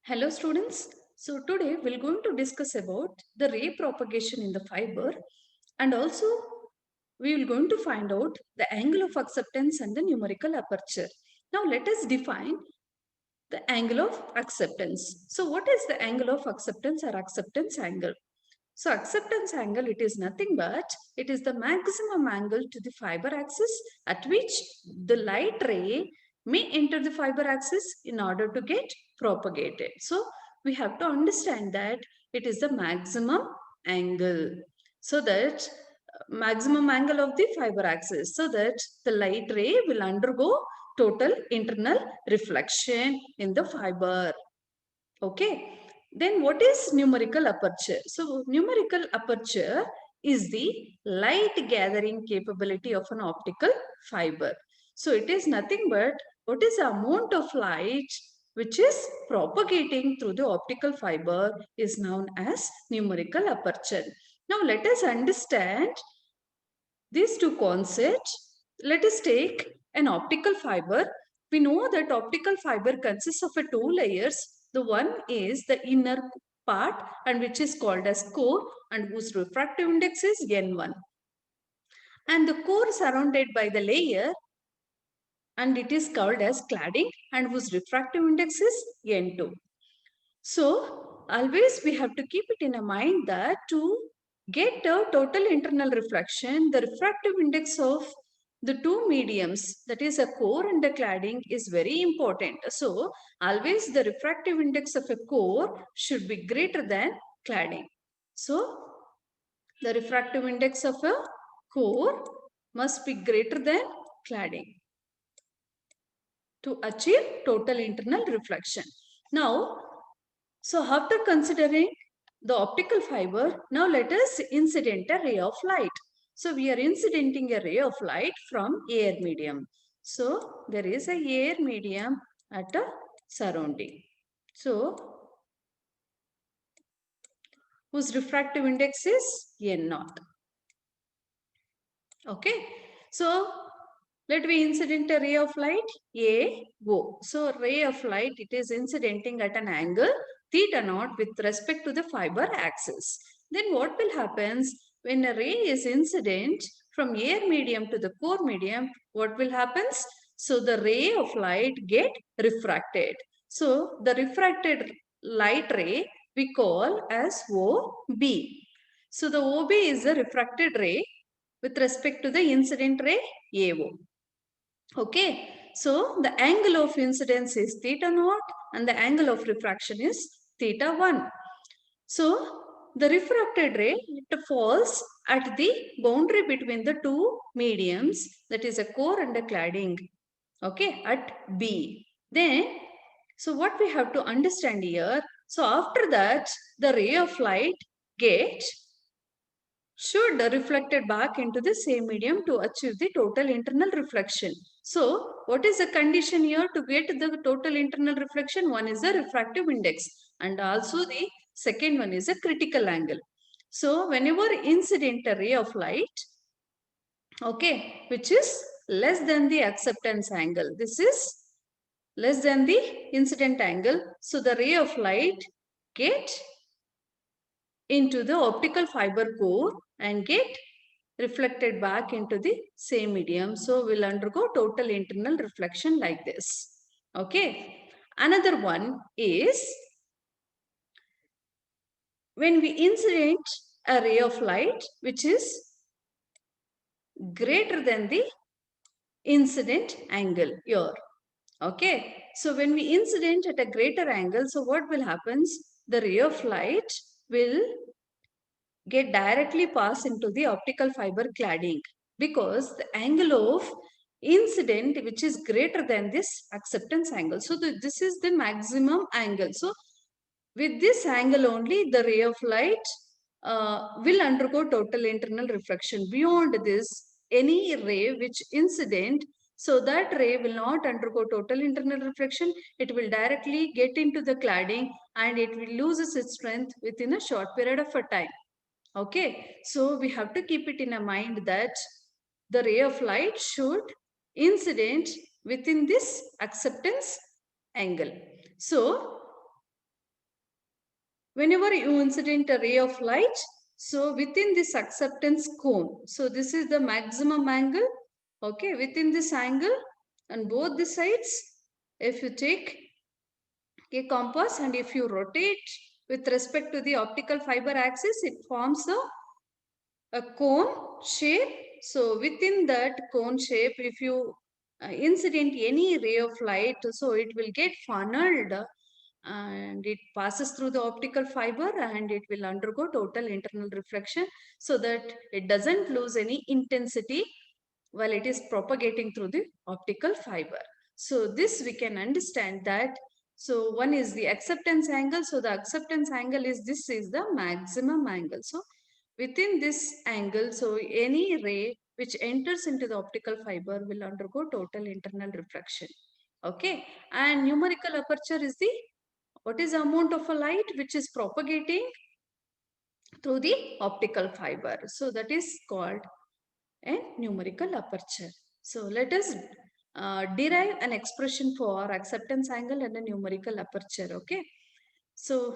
Hello students. So today we're going to discuss about the ray propagation in the fiber, and also we will going to find out the angle of acceptance and the numerical aperture. Now let us define the angle of acceptance. So what is the angle of acceptance or acceptance angle? So acceptance angle, it is nothing but it is the maximum angle to the fiber axis at which the light ray may enter the fiber axis in order to get propagated. So we have to understand that it is the maximum angle. So that maximum angle of the fiber axis, so that the light ray will undergo total internal reflection in the fiber. Okay. Then what is numerical aperture? So numerical aperture is the light gathering capability of an optical fiber. So it is nothing but what is the amount of light which is propagating through the optical fiber is known as numerical aperture. Now let us understand these two concepts. Let us take an optical fiber. We know that optical fiber consists of two layers. The one is the inner part, and which is called as core, and whose refractive index is N1. And the core surrounded by the layer, and it is called as cladding, and whose refractive index is N2. So always we have to keep it in a mind that to get a total internal reflection, the refractive index of the two mediums, that is a core and a cladding, is very important. So always the refractive index of a core should be greater than cladding. So the refractive index of a core must be greater than cladding to achieve total internal reflection. Now, so after considering the optical fiber, now let us incident a ray of light. So we are incidenting a ray of light from air medium. So there is a air medium at a surrounding. So whose refractive index is N0. Okay. So let me incident a ray of light AO. So ray of light, it is incidenting at an angle theta naught with respect to the fiber axis. Then what will happen when a ray is incident from air medium to the core medium? What will happen? So the ray of light get refracted. So the refracted light ray we call as OB. So the OB is the refracted ray with respect to the incident ray AO. Okay, so the angle of incidence is theta naught and the angle of refraction is theta 1. So the refracted ray, it falls at the boundary between the two mediums, that is a core and a cladding. Okay, at B. Then, so what we have to understand here, so after that, the ray of light get should reflected back into the same medium to achieve the total internal reflection. So, what is the condition here to get the total internal reflection? One is the refractive index and also the second one is a critical angle. So, whenever incident a ray of light, okay, which is less than the acceptance angle, this is less than the incident angle. So, the ray of light get into the optical fiber core and get reflected back into the same medium. So we'll undergo total internal reflection like this. Okay. Another one is when we incident a ray of light which is greater than the incident angle here. Okay. So when we incident at a greater angle, so what will happen? The ray of light will get directly pass into the optical fiber cladding because the angle of incident which is greater than this acceptance angle. So this is the maximum angle. So with this angle only the ray of light will undergo total internal reflection. Beyond this, any ray which incident, so that ray will not undergo total internal reflection. It will directly get into the cladding and it will lose its strength within a short period of a time. Okay, so we have to keep it in a mind that the ray of light should incident within this acceptance angle. So whenever you incident a ray of light, so within this acceptance cone, so this is the maximum angle, okay, within this angle on both the sides, if you take a compass and if you rotate with respect to the optical fiber axis, it forms a cone shape. So within that cone shape, if you incident any ray of light, so it will get funneled and it passes through the optical fiber and it will undergo total internal reflection so that it doesn't lose any intensity while it is propagating through the optical fiber. So this we can understand that. So one is the acceptance angle. So the acceptance angle is, this is the maximum angle. So within this angle, so any ray which enters into the optical fiber will undergo total internal reflection. Okay. And numerical aperture is the, what is the amount of a light which is propagating through the optical fiber. So that is called a numerical aperture. So let us derive an expression for acceptance angle and a numerical aperture. Okay. So